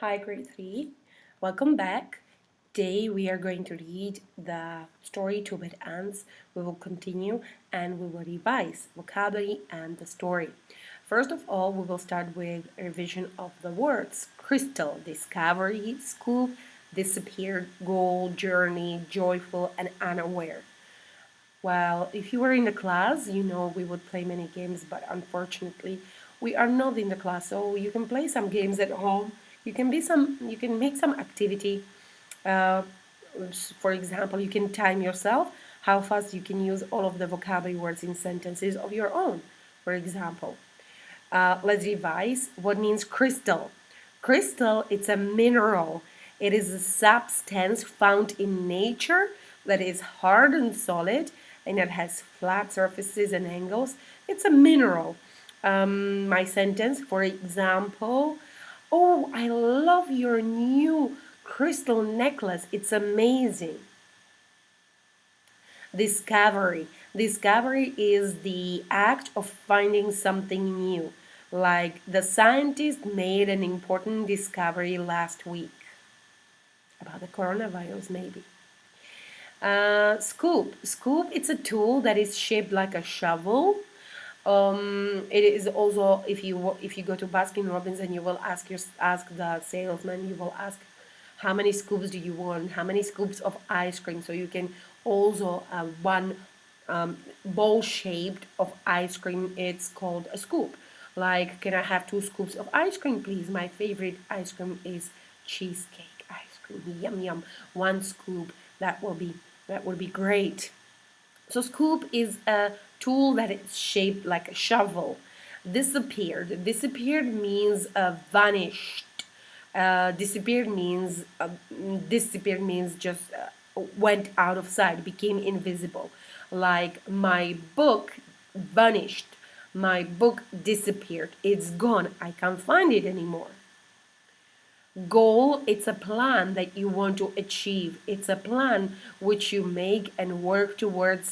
Hi, grade 3. Welcome back. Today we are going to read the story Two Bit Ants. We will continue and we will revise vocabulary and the story. First of all, we will start with a revision of the words crystal, discovery, scoop, disappeared, goal, journey, joyful, and unaware. Well, if you were in the class, you know we would play many games, but unfortunately, we are not in the class. So you can play some games at home. You can make some activity. Uh, for example, you can time yourself how fast you can use all of the vocabulary words in sentences of your own. For example, let's revise what means crystal. Crystal, it's a mineral. It is a substance found in nature that is hard and solid and it has flat surfaces and angles. It's a mineral. My sentence, for example, oh, I love your new crystal necklace. It's amazing. Discovery. Discovery is the act of finding something new. Like the scientist made an important discovery last week about the coronavirus, maybe. Scoop. Scoop, it's a tool that is shaped like a shovel. It is also if you go to Baskin Robbins and you will ask the salesman, you will ask how many scoops do you want, how many scoops of ice cream, so you can also one bowl shaped of ice cream. It's called a scoop. Like, can I have 2 scoops of ice cream, please? My favorite ice cream is cheesecake ice cream. Yum yum. 1 scoop. That will be great. So scoop is a tool that is shaped like a shovel. Disappeared. Disappeared means vanished. Disappeared means just went out of sight, became invisible. Like my book vanished. My book disappeared. It's gone. I can't find it anymore. Goal, it's a plan that you want to achieve. It's a plan which you make and work toward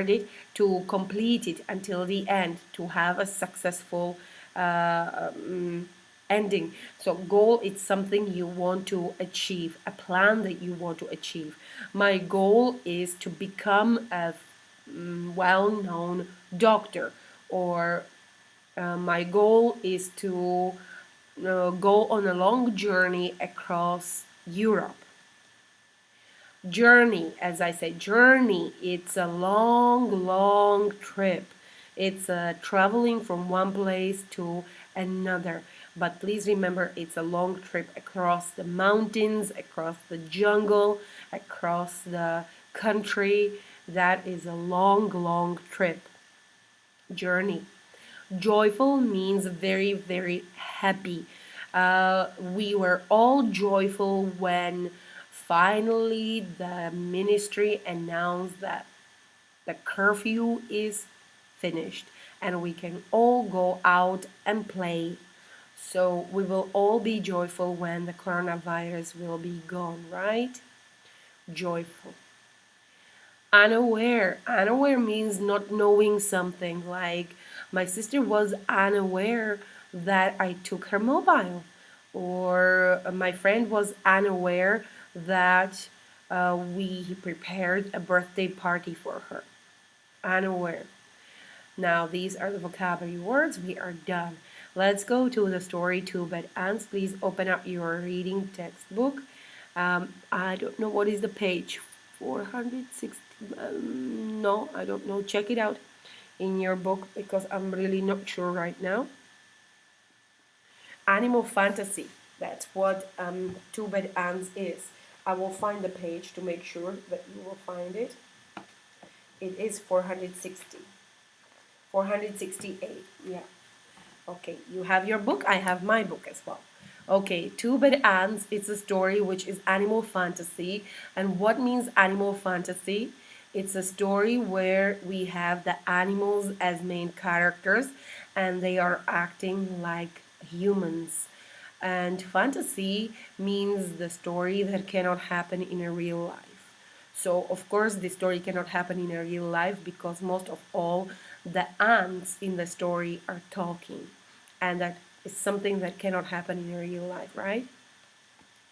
it to complete it until the end, to have a successful ending. So goal, it's something you want to achieve, a plan that you want to achieve. My goal is to become a well-known doctor, or my goal is to go on a long journey across Europe. Journey, as I said, journey, it's a long, long trip. It's traveling from one place to another. But please remember, it's a long trip across the mountains, across the jungle, across the country. That is a long, long trip. Journey. Joyful means very, very happy. We were all joyful when finally the ministry announced that the curfew is finished and we can all go out and play. So we will all be joyful when the coronavirus will be gone, right? Joyful. Unaware. Unaware means not knowing something. Like my sister was unaware that I took her mobile, or my friend was unaware that we prepared a birthday party for her. Unaware. Now, these are the vocabulary words. We are done. Let's go to the story Two Bad Ants. Please open up your reading textbook. I don't know what is the page. 460. No, I don't know. Check it out in your book because I'm really not sure right now. Animal fantasy. That's what Two Bad Ants is. I will find the page to make sure that you will find it. It is 460. 468. Yeah. Okay, you have your book, I have my book as well. Okay, Two Bad Ants, it's a story which is animal fantasy. And what means animal fantasy? It's a story where we have the animals as main characters and they are acting like humans. And fantasy means the story that cannot happen in a real life. So, of course, the story cannot happen in a real life because most of all, the ants in the story are talking. And that is something that cannot happen in real life, right?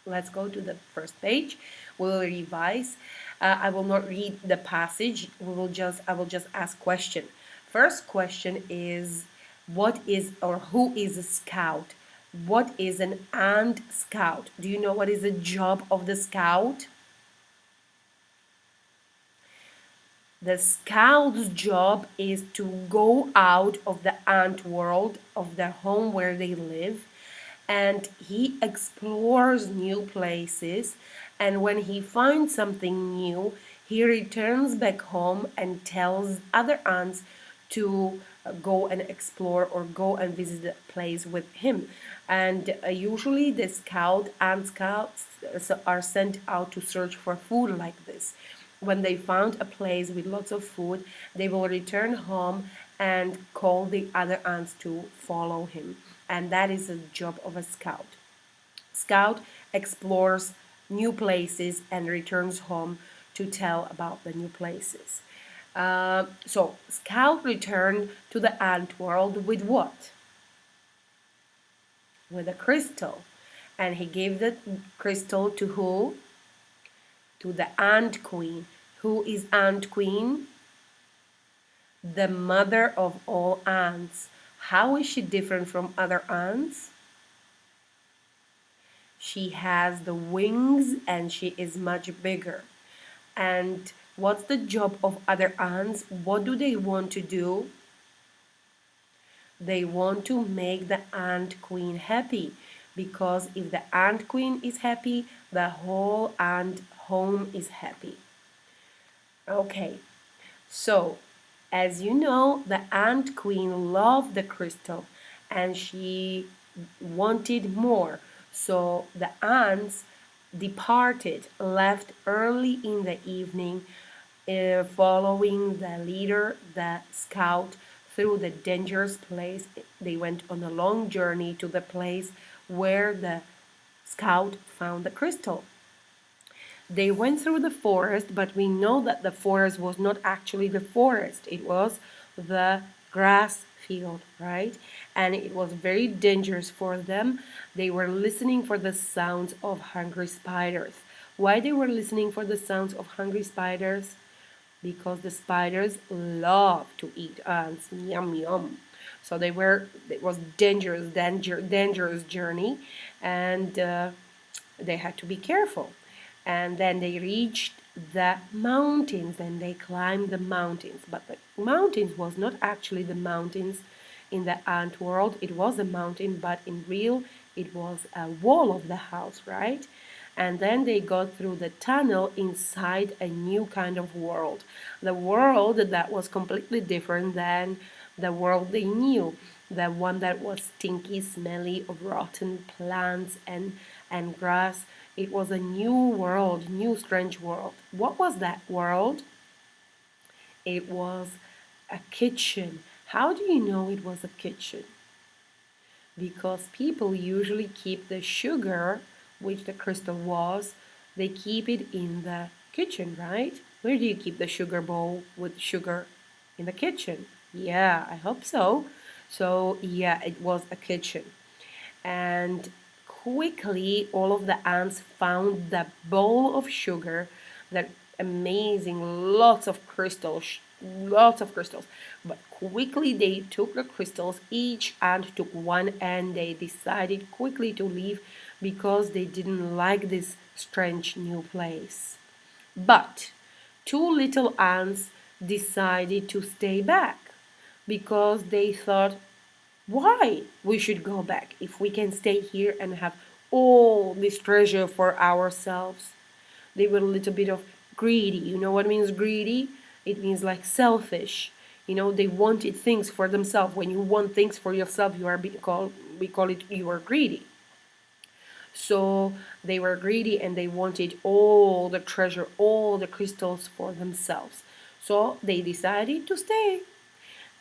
Let's go to the first page. We will revise. I will not read the passage. I will just ask question. First question is, what is or who is a scout? What is an ant scout? Do you know what is the job of the scout? The scout's job is to go out of the ant world, of their home where they live, and he explores new places. And when he finds something new, he returns back home and tells other ants to go and explore or go and visit the place with him. And usually the ant scouts are sent out to search for food like this. When they found a place with lots of food, they will return home and call the other ants to follow him. And that is the job of a scout. Scout explores new places and returns home to tell about the new places. So Scout returned to the ant world with what? With a crystal. And he gave the crystal to who? To the ant queen. Who is ant queen? The mother of all ants. How is she different from other ants? She has the wings and she is much bigger. And what's the job of other ants? What do they want to do? They want to make the ant queen happy, because if the ant queen is happy, the whole ant home is happy. Okay, so as you know, the ant queen loved the crystal and she wanted more. So the ants departed, left early in the evening, following the leader, the scout, through the dangerous place. They went on a long journey to the place where the scout found the crystal. They went through the forest, but we know that the forest was not actually the forest. It was the grass field, right? And it was very dangerous for them. They were listening for the sounds of hungry spiders. Why they were listening for the sounds of hungry spiders? Because the spiders love to eat ants. Yum yum. So it was dangerous journey, and they had to be careful. And then they reached the mountains and they climbed the mountains. But the mountains was not actually the mountains in the ant world. It was a mountain, but in real it was a wall of the house, right? And then they got through the tunnel inside a new kind of world. The world that was completely different than the world they knew. The one that was stinky, smelly, of rotten plants and grass. It was a new world, new strange world. What was that world? It was a kitchen. How do you know it was a kitchen? Because people usually keep the sugar, which the crystal was, they keep it in the kitchen, right? Where do you keep the sugar bowl with sugar? In the kitchen. Yeah, I hope so. So, yeah, it was a kitchen. And quickly, all of the ants found the bowl of sugar, that amazing, lots of crystals. But quickly they took the crystals, each ant took one, and they decided quickly to leave because they didn't like this strange new place. But two little ants decided to stay back because they thought, why we should go back if we can stay here and have all this treasure for ourselves? They were a little bit of greedy. You know what means greedy? It means like selfish. You know, they wanted things for themselves. When you want things for yourself, we call it, you are greedy. So they were greedy and they wanted all the treasure, all the crystals for themselves. So they decided to stay,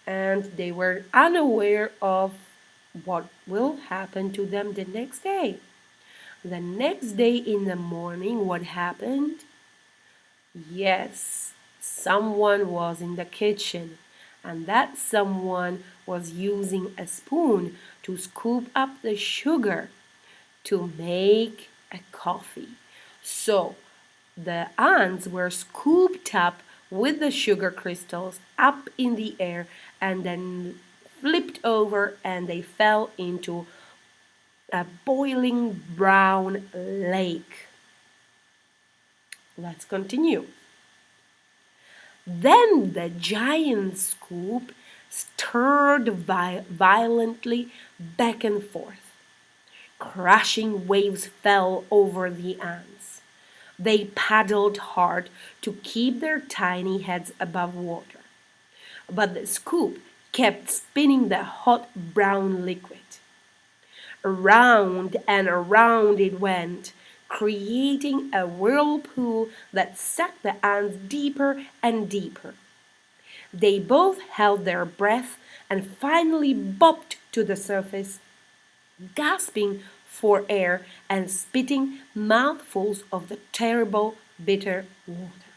and they were unaware of what will happen to them the next day. The next day in the morning, what happened? Yes, someone was in the kitchen, and that someone was using a spoon to scoop up the sugar to make a coffee. So the ants were scooped up with the sugar crystals up in the air and then flipped over and they fell into a boiling brown lake. Let's continue. Then the giant scoop stirred violently back and forth. Crashing waves fell over the ants. They paddled hard to keep their tiny heads above water. But the scoop kept spinning the hot brown liquid. Around and around it went, creating a whirlpool that sucked the ants deeper and deeper. They both held their breath and finally bobbed to the surface, gasping for air and spitting mouthfuls of the terrible, bitter water.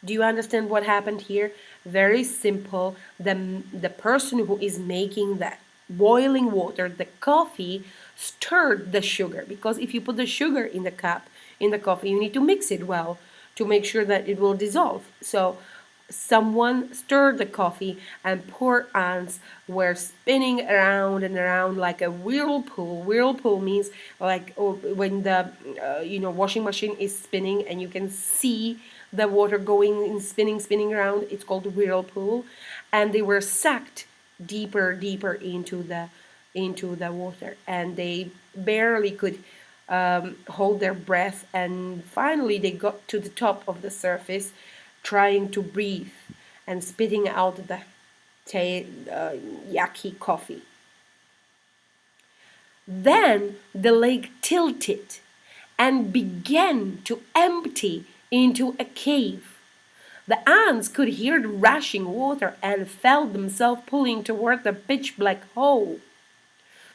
Do you understand what happened here? Very simple. The person who is making that boiling water, the coffee, stirred the sugar, because if you put the sugar in the cup, in the coffee, you need to mix it well to make sure that it will dissolve. So someone stirred the coffee and poor ants were spinning around and around like a whirlpool. Whirlpool means like when the washing machine is spinning and you can see the water going and spinning around. It's called a whirlpool, and they were sucked deeper into the water, and they barely could hold their breath, and finally they got to the top of the surface, trying to breathe and spitting out the yucky coffee. Then the lake tilted and began to empty into a cave. The ants could hear the rushing water and felt themselves pulling toward the pitch black hole.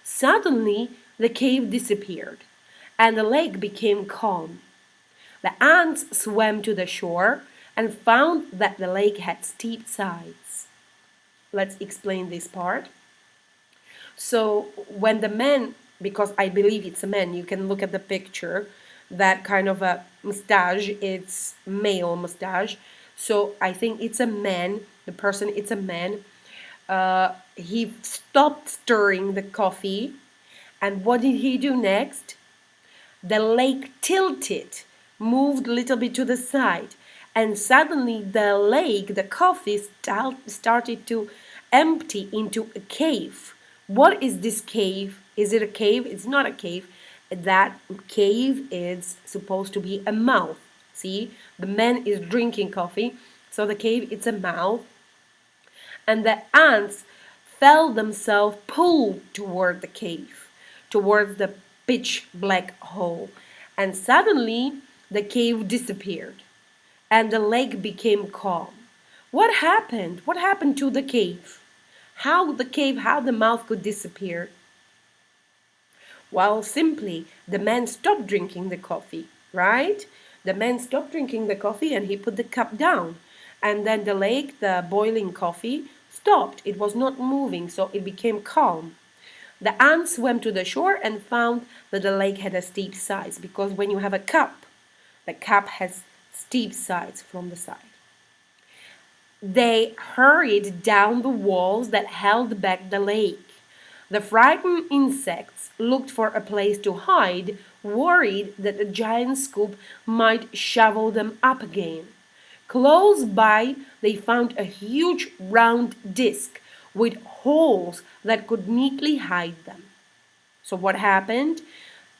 Suddenly, the cave disappeared, and the lake became calm. The ants swam to the shore and found that the lake had steep sides. Let's explain this part. So when the man, because I believe it's a man, you can look at the picture, that kind of a mustache, it's male mustache. So I think it's a man, the person, it's a man. He stopped stirring the coffee, and what did he do next? The lake tilted, moved a little bit to the side, and suddenly the lake, the coffee, started to empty into a cave. What is this cave? Is it a cave? It's not a cave. That cave is supposed to be a mouth. See, the man is drinking coffee, so the cave, it's a mouth. And the ants felt themselves pulled toward the cave, towards the pitch black hole. And suddenly the cave disappeared and the lake became calm. What happened? What happened to the cave? How the mouth could disappear? Well, simply, the man stopped drinking the coffee, right? The man stopped drinking the coffee and he put the cup down. And then the lake, the boiling coffee, stopped. It was not moving, so it became calm. The ants swam to the shore and found that the lake had a steep sides, because when you have a cup, the cup has steep sides from the side. They hurried down the walls that held back the lake. The frightened insects looked for a place to hide, worried that the giant scoop might shovel them up again. Close by, they found a huge round disc with holes that could neatly hide them. So what happened?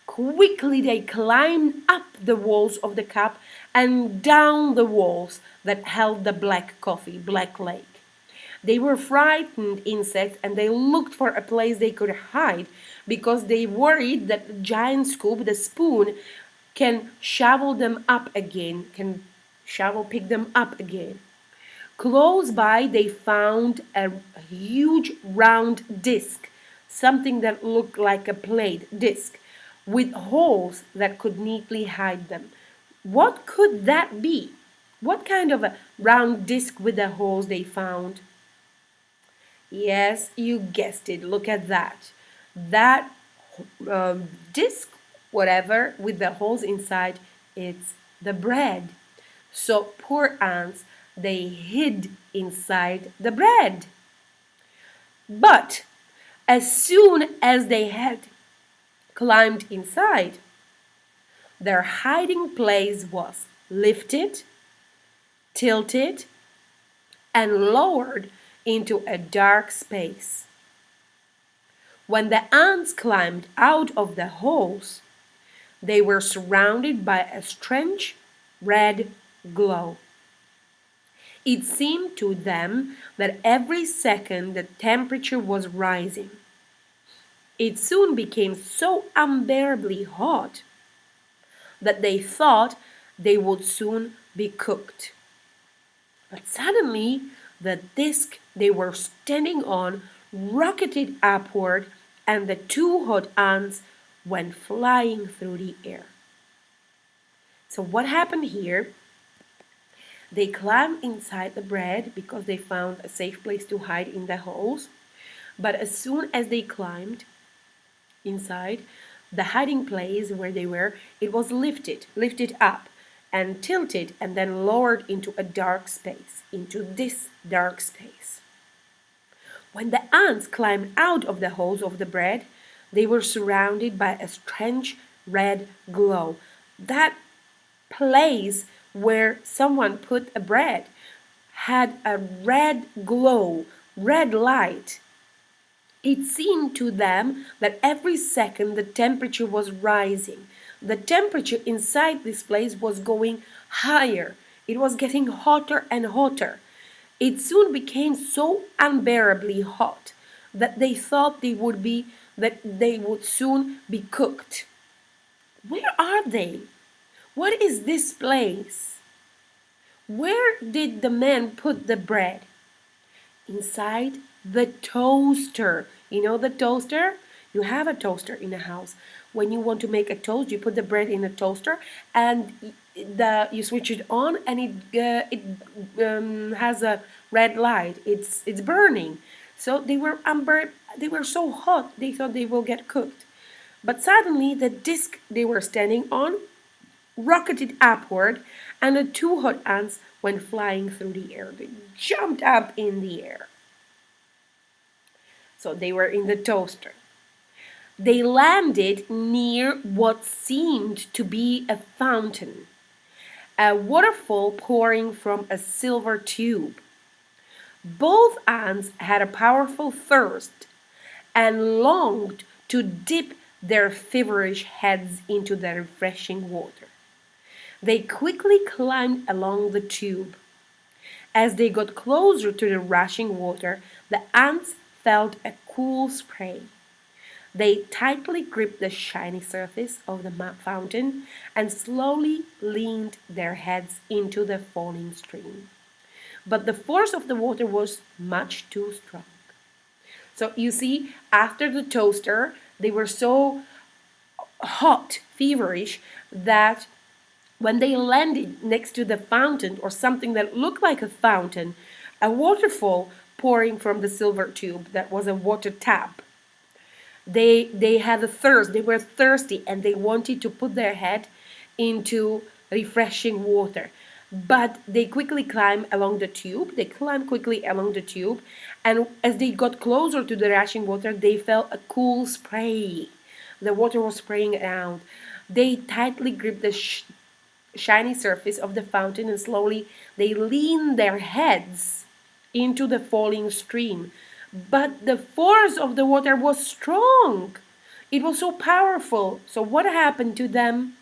Quickly they climbed up the walls of the cup and down the walls that held the black coffee, black lake. They were frightened insects and they looked for a place they could hide because they worried that the giant scoop, the spoon, can shovel them up again, can pick them up again. Close by, they found a huge round disc, something that looked like a plate disc, with holes that could neatly hide them. What could that be? What kind of a round disc with the holes they found? Yes, you guessed it. Look at that. That disc, whatever, with the holes inside, it's the bread. So poor ants, they hid inside the bread. But as soon as they had climbed inside, their hiding place was lifted, tilted, and lowered into a dark space. When the ants climbed out of the holes, they were surrounded by a strange red glow. It seemed to them that every second the temperature was rising. It soon became so unbearably hot that they thought they would soon be cooked. But suddenly, the disk they were standing on rocketed upward, and the two hot ants went flying through the air. So, what happened here? They climbed inside the bread because they found a safe place to hide in the holes. But as soon as they climbed inside, the hiding place where they were, it was lifted up and tilted and then lowered into a dark space, into this dark space. When the ants climbed out of the holes of the bread, they were surrounded by a strange red glow. That place where someone put a bread had a red glow, red light. It seemed to them that every second the temperature was rising. The temperature inside this place was going higher. It was getting hotter and hotter. It soon became so unbearably hot that they thought they would soon be cooked. Where are they? What is this place? Where did the man put the bread? Inside the toaster. You know the toaster? You have a toaster in the house. When you want to make a toast, you put the bread in the toaster and you switch it on, and it has a red light. It's burning. So they were so hot they thought they will get cooked. But suddenly the disc they were standing on rocketed upward, and the two hot ants went flying through the air. They jumped up in the air. So they were in the toaster. They landed near what seemed to be a fountain, a waterfall pouring from a silver tube. Both ants had a powerful thirst and longed to dip their feverish heads into the refreshing water. They quickly climbed along the tube. As they got closer to the rushing water, the ants felt a cool spray. They tightly gripped the shiny surface of the fountain and slowly leaned their heads into the falling stream. But the force of the water was much too strong. So you see, after the toaster, they were so hot, feverish, that when they landed next to the fountain or something that looked like a fountain, a waterfall pouring from the silver tube that was a water tap, they had a thirst, they were thirsty, and they wanted to put their head into refreshing water. But they quickly climbed along the tube. They climbed quickly along the tube, and as they got closer to the rushing water, they felt a cool spray. The water was spraying around. They tightly gripped the shiny surface of the fountain, and slowly they leaned their heads into the falling stream. But the force of the water was strong. It was so powerful. So, what happened to them?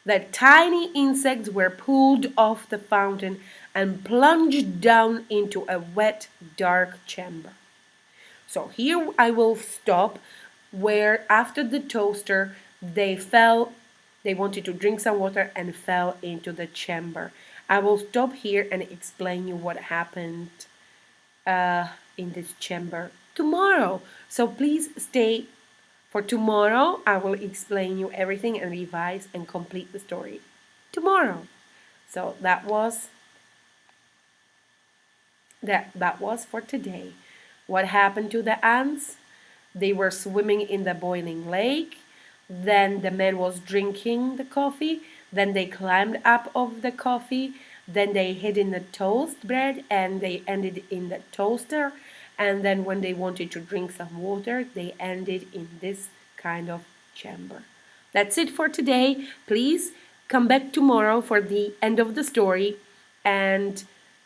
The tiny insects were pulled off the fountain and plunged down into a wet, dark chamber. So, here I will stop where after the toaster they wanted to drink some water and fell into the chamber. I will stop here and explain you what happened in this chamber tomorrow. So please stay for tomorrow. I will explain you everything and revise and complete the story tomorrow. So that was that was for today. What happened to the ants? They were swimming in the boiling lake. Then the man was drinking the coffee. Then they climbed up of the coffee. Then they hid in the toast bread and they ended in the toaster. And then when they wanted to drink some water, they ended in this kind of chamber. That's it for today. Please come back tomorrow for the end of the story. And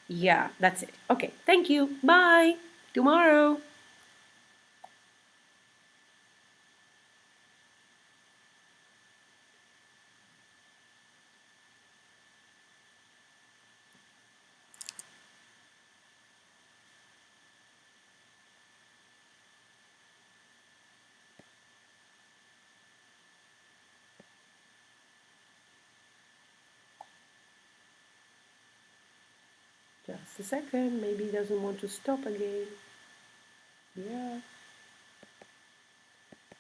yeah, that's it. Okay, thank you. Bye. Tomorrow. Just a second. Maybe he doesn't want to stop again. Yeah.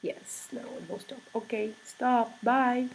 Yes, now it will stop. Okay, stop. Bye.